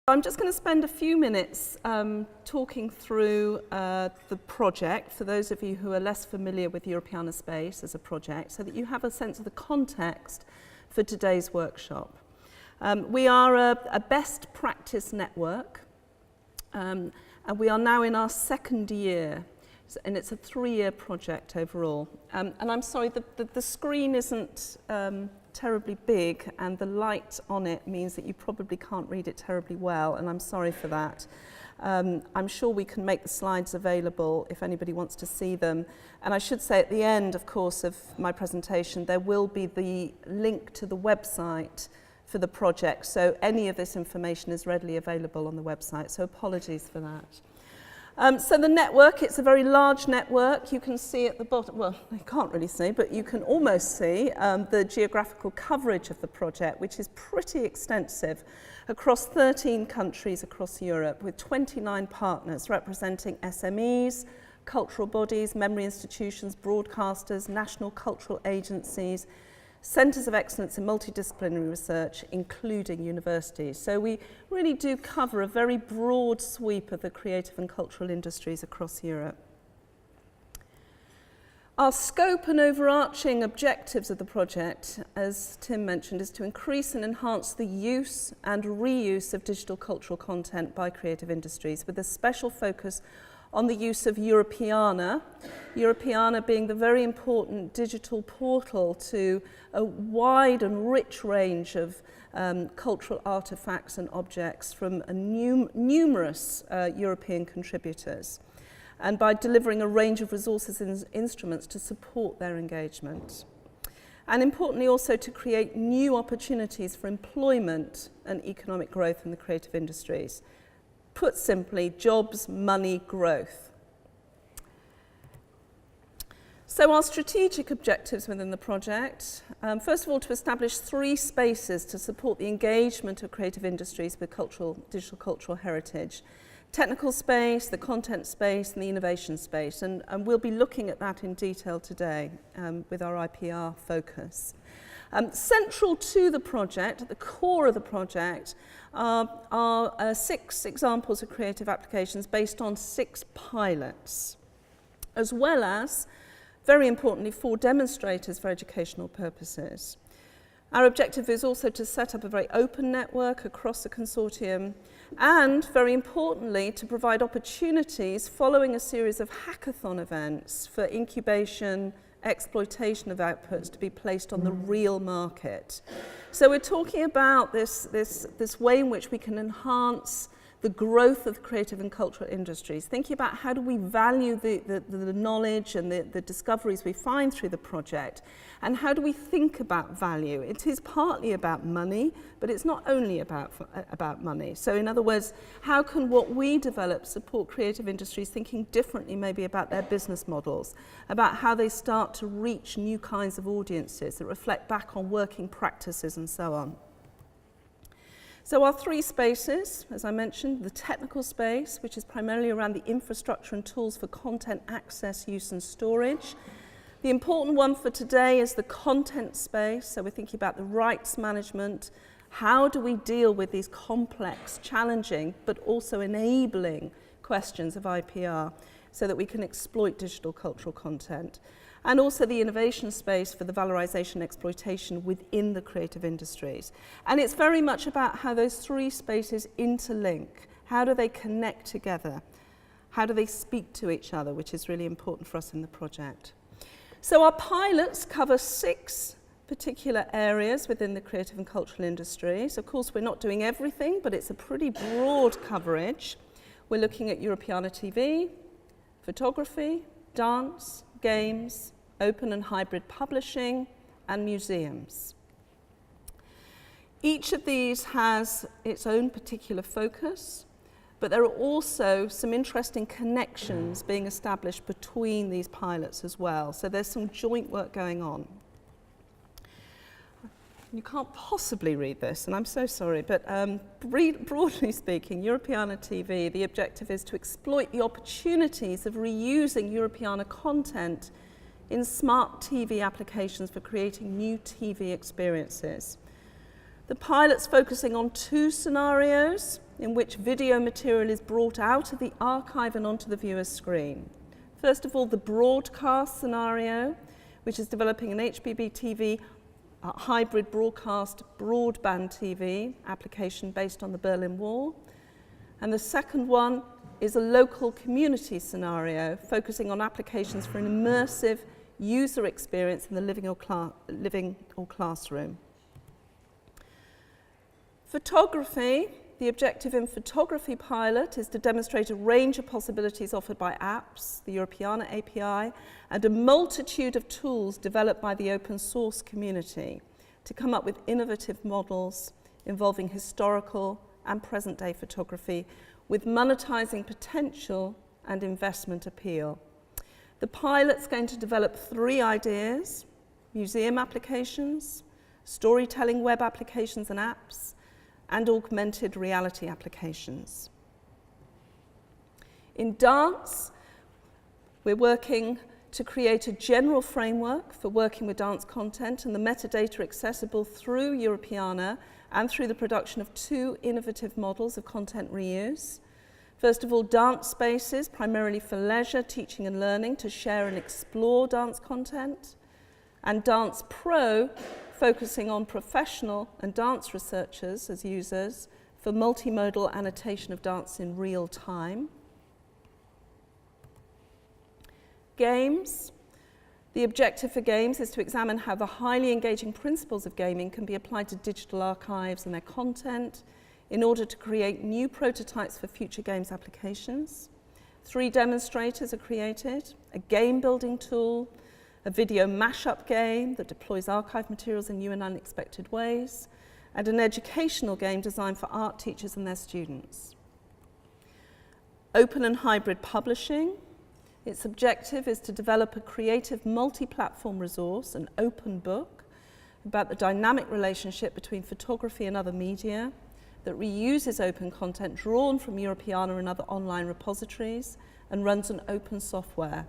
I'm just going to spend a few minutes talking through the project for those of you who are less familiar with Europeana Space as a project, so that you have a sense of the context for today's workshop. We are a best practice network, and we are now in our second year, and it's a 3-year project overall. And I'm sorry, the screen isn't terribly big, and the light on it means that you probably can't read it terribly well, and I'm sorry for that. I'm sure we can make the slides available if anybody wants to see them. And I should say at the end, of course, of my presentation, there will be the link to the website for the project, so any of this information is readily available on the website, so apologies for that. So the network, it's a very large network. You can see at the bottom, well, you can't really see, but you can almost see the geographical coverage of the project, which is pretty extensive, across 13 countries across Europe, with 29 partners representing SMEs, cultural bodies, memory institutions, broadcasters, national cultural agencies, centres of excellence in multidisciplinary research, including universities. So we really do cover a very broad sweep of the creative and cultural industries across Europe. Our scope and overarching objectives of the project, as Tim mentioned, is to increase and enhance the use and reuse of digital cultural content by creative industries, with a special focus on the use of Europeana, Europeana being the very important digital portal to a wide and rich range of cultural artefacts and objects from numerous European contributors, and by delivering a range of resources and instruments to support their engagement. And importantly also to create new opportunities for employment and economic growth in the creative industries. Put simply, jobs, money, growth. So our strategic objectives within the project, first of all, to establish 3 spaces to support the engagement of creative industries with digital cultural heritage. Technical space, the content space, and the innovation space. And we'll be looking at that in detail today with our IPR focus. Central to the project, at the core of the project, are 6 examples of creative applications based on 6 pilots, as well as, very importantly, 4 demonstrators for educational purposes. Our objective is also to set up a very open network across the consortium, and, very importantly, to provide opportunities following a series of hackathon events for incubation, exploitation of outputs to be placed on the real market. So we're talking about this way in which we can enhance the growth of creative and cultural industries, thinking about how do we value the knowledge and the discoveries we find through the project, and how do we think about value. It is partly about money, but it's not only about money. So in other words, how can what we develop support creative industries thinking differently maybe about their business models, about how they start to reach new kinds of audiences that reflect back on working practices and so on. So our 3 spaces, as I mentioned, the technical space, which is primarily around the infrastructure and tools for content access, use and storage. The important one for today is the content space, so we're thinking about the rights management. How do we deal with these complex, challenging, but also enabling questions of IPR so that we can exploit digital cultural content? And also the innovation space for the valorization and exploitation within the creative industries. And it's very much about how those 3 spaces interlink. How do they connect together? How do they speak to each other, which is really important for us in the project. So our pilots cover 6 particular areas within the creative and cultural industries. Of course, we're not doing everything, but it's a pretty broad coverage. We're looking at Europeana TV, photography, dance, games, open and hybrid publishing, and museums. Each of these has its own particular focus, but there are also some interesting connections being established between these pilots as well. So there's some joint work going on. You can't possibly read this, and I'm so sorry, but broadly speaking, Europeana TV, the objective is to exploit the opportunities of reusing Europeana content in smart TV applications for creating new TV experiences. The pilot's focusing on 2 scenarios in which video material is brought out of the archive and onto the viewer's screen. First of all, the broadcast scenario, which is developing an HBB TV hybrid broadcast broadband TV application based on the Berlin Wall. And the second one is a local community scenario focusing on applications for an immersive user experience in the living or classroom. Photography. The objective in photography pilot is to demonstrate a range of possibilities offered by apps, the Europeana API, and a multitude of tools developed by the open source community to come up with innovative models involving historical and present-day photography with monetizing potential and investment appeal. The pilot's going to develop 3 ideas: museum applications, storytelling web applications and apps, and augmented reality applications. In dance, we're working to create a general framework for working with dance content and the metadata accessible through Europeana and through the production of 2 innovative models of content reuse. First of all, dance spaces, primarily for leisure, teaching and learning, to share and explore dance content, and Dance Pro, focusing on professional and dance researchers as users for multimodal annotation of dance in real time. Games. The objective for games is to examine how the highly engaging principles of gaming can be applied to digital archives and their content in order to create new prototypes for future games applications. 3 demonstrators are created: a game building tool, a video mashup game that deploys archive materials in new and unexpected ways, and an educational game designed for art teachers and their students. Open and hybrid publishing. Its objective is to develop a creative multi-platform resource, an open book, about the dynamic relationship between photography and other media that reuses open content drawn from Europeana and other online repositories and runs on open software.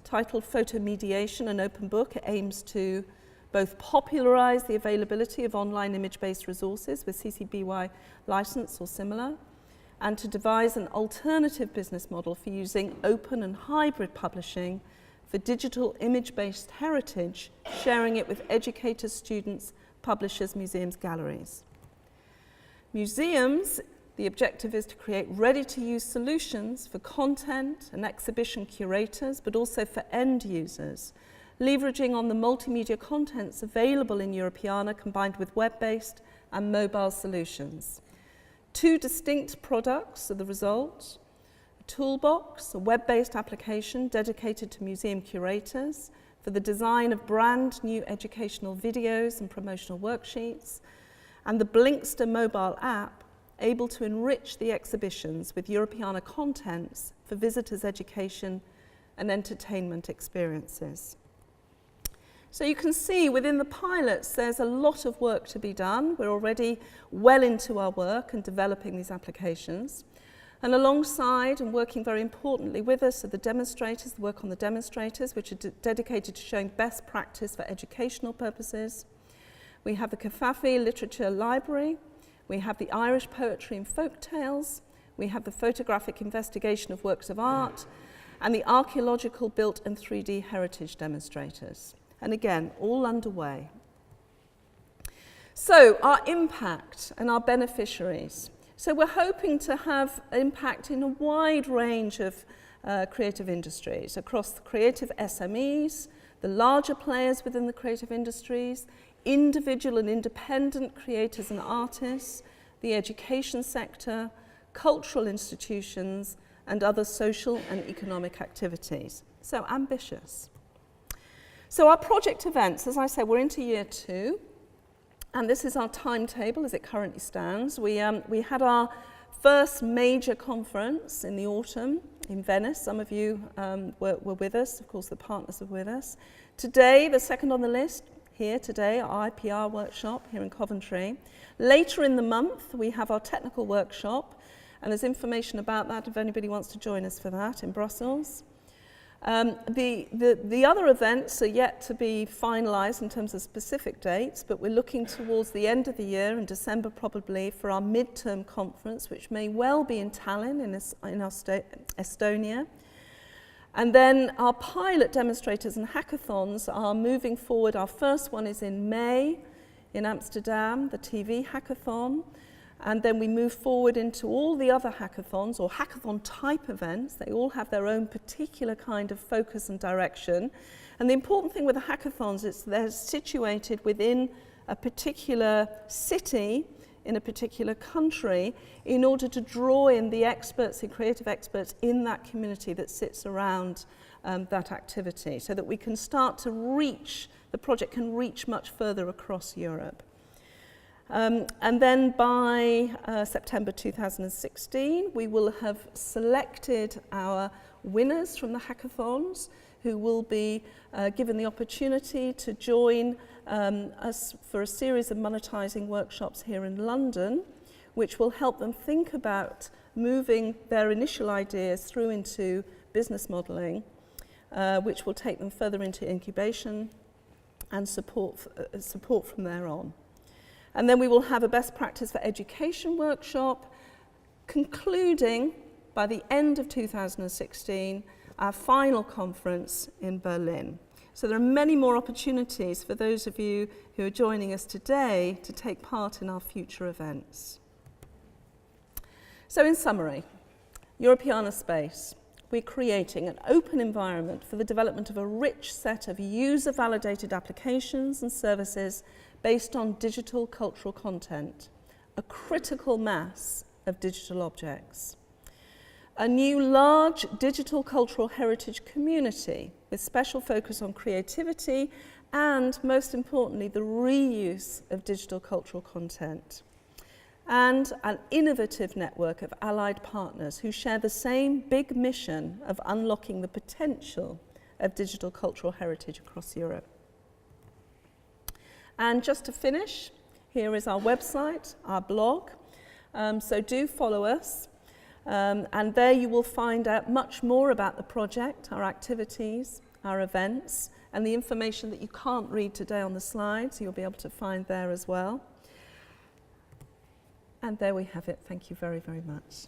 Titled Photomediation, an open book, it aims to both popularize the availability of online image-based resources with CC BY license or similar, and to devise an alternative business model for using open and hybrid publishing for digital image-based heritage, sharing it with educators, students, publishers, museums, galleries. Museums. The objective is to create ready-to-use solutions for content and exhibition curators, but also for end users, leveraging on the multimedia contents available in Europeana combined with web-based and mobile solutions. 2 distinct products are the result: a toolbox, a web-based application dedicated to museum curators for the design of brand new educational videos and promotional worksheets, and the Blinkster mobile app, able to enrich the exhibitions with Europeana contents for visitors' education and entertainment experiences. So you can see within the pilots there's a lot of work to be done. We're already well into our work and developing these applications. And alongside and working very importantly with us are the demonstrators, the work on the demonstrators, which are dedicated to showing best practice for educational purposes. We have the Caffafi Literature Library. We have the Irish Poetry and Folk Tales, we have the photographic investigation of works of art, and the archaeological built and 3D heritage demonstrators. And again, all underway. So, our impact and our beneficiaries. So we're hoping to have impact in a wide range of creative industries, across the creative SMEs, the larger players within the creative industries, individual and independent creators and artists, the education sector, cultural institutions, and other social and economic activities. So ambitious. So our project events, as I said, we're into year 2, and this is our timetable as it currently stands. We had our first major conference in the autumn in Venice. Some of you were with us, of course the partners are with us. Today, the second on the list, here today, our IPR workshop here in Coventry. Later in the month, we have our technical workshop, and there's information about that if anybody wants to join us for that in Brussels. The other events are yet to be finalised in terms of specific dates, but we're looking towards the end of the year, in December probably, for our midterm conference, which may well be in Tallinn in Estonia. And then our pilot demonstrators and hackathons are moving forward. Our first one is in May in Amsterdam, the TV hackathon. And then we move forward into all the other hackathons or hackathon type events. They all have their own particular kind of focus and direction. And the important thing with the hackathons is they're situated within a particular city in a particular country in order to draw in the experts, the creative experts in that community that sits around that activity, so that we can start to reach, the project can reach much further across Europe. And then by September 2016, we will have selected our winners from the hackathons, who will be given the opportunity to join us for a series of monetising workshops here in London, which will help them think about moving their initial ideas through into business modelling, which will take them further into incubation and support from there on. And then we will have a best practice for education workshop, concluding by the end of 2016, our final conference in Berlin. So there are many more opportunities for those of you who are joining us today to take part in our future events. So in summary, Europeana Space, we're creating an open environment for the development of a rich set of user-validated applications and services based on digital cultural content, a critical mass of digital objects. A new large digital cultural heritage community with special focus on creativity and, most importantly, the reuse of digital cultural content. And an innovative network of allied partners who share the same big mission of unlocking the potential of digital cultural heritage across Europe. And just to finish, here is our website, our blog. So do follow us. And there you will find out much more about the project, our activities, our events, and the information that you can't read today on the slides, you'll be able to find there as well. And there we have it. Thank you very, very much.